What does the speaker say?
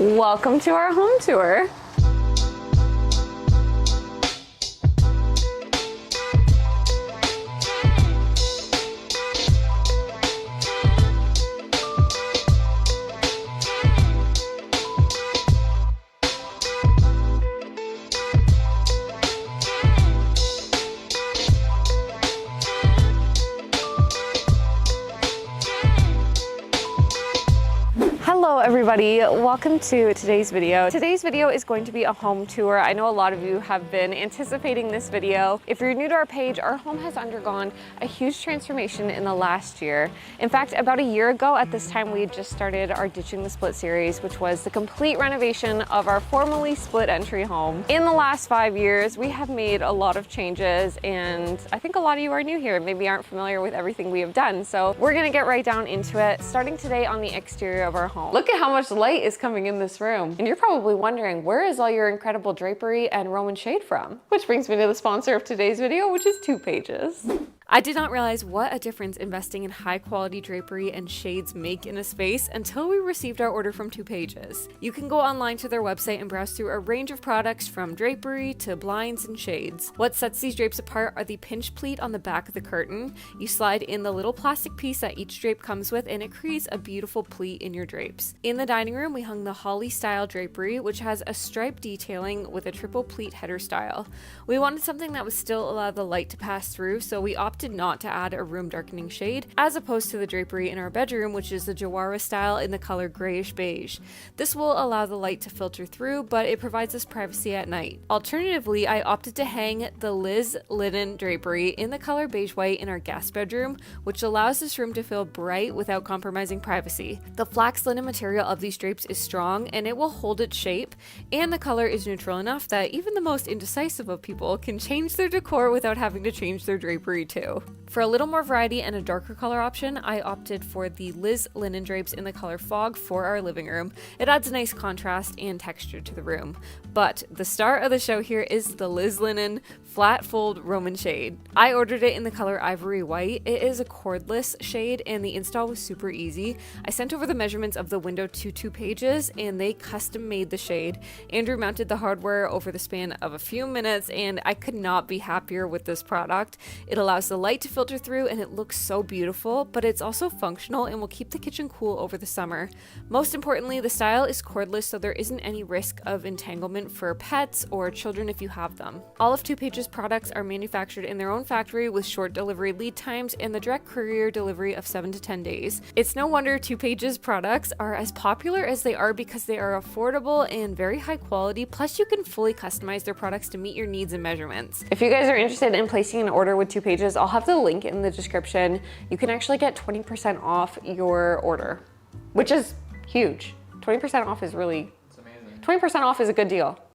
Welcome to our home tour. Hello everybody, welcome to today's video. Today's video is going to be a home tour. I know a lot of you have been anticipating this video. If you're new to our page, our home has undergone a huge transformation in the last year. In fact, about a year ago at this time, we had just started our Ditching the Split series, which was the complete renovation of our formerly split entry home. In the last 5 years, we have made a lot of changes, and I think a lot of you are new here, maybe aren't familiar with everything we have done. So we're gonna get right down into it, starting today on the exterior of our home. Look at how much light is coming in this room. And you're probably wondering, where is all your incredible drapery and Roman shade from? Which brings me to the sponsor of today's video, which is 2Pages. I did not realize what a difference investing in high quality drapery and shades make in a space until we received our order from 2Pages. You can go online to their website and browse through a range of products from drapery to blinds and shades. What sets these drapes apart are the pinch pleat on the back of the curtain. You slide in the little plastic piece that each drape comes with and it creates a beautiful pleat in your drapes. In the dining room, we hung the holly style drapery, which has a stripe detailing with a triple pleat header style. We wanted something that would still allow the light to pass through, so we opted not to add a room darkening shade, as opposed to the drapery in our bedroom, which is the Jawara style in the color grayish beige. This will allow the light to filter through, but it provides us privacy at night. Alternatively, I opted to hang the Liz linen drapery in the color beige white in our guest bedroom, which allows this room to feel bright without compromising privacy. The flax linen material of these drapes is strong and it will hold its shape, and the color is neutral enough that even the most indecisive of people can change their decor without having to change their drapery too. For a little more variety and a darker color option, I opted for the Liz linen drapes in the color Fog for our living room. It adds a nice contrast and texture to the room. But the star of the show here is the Liz linen flat fold Roman shade. I ordered it in the color Ivory white. It is a cordless shade and the install was super easy. I sent over the measurements of the window to 2Pages and they custom made the shade. Andrew mounted the hardware over the span of a few minutes and I could not be happier with this product. It allows the light to filter through and it looks so beautiful, but it's also functional and will keep the kitchen cool over the summer. Most importantly, the style is cordless, so there isn't any risk of entanglement for pets or children if you have them. All of 2Pages products are manufactured in their own factory with short delivery lead times and the direct courier delivery of 7 to 10 days. It's no wonder 2Pages products are as popular as they are because they are affordable and very high quality, plus you can fully customize their products to meet your needs and measurements. If you guys are interested in placing an order with 2Pages, I'll have the link in the description. You can actually get 20% off your order, which is huge. 20% off is really, it's amazing. 20% off is a good deal.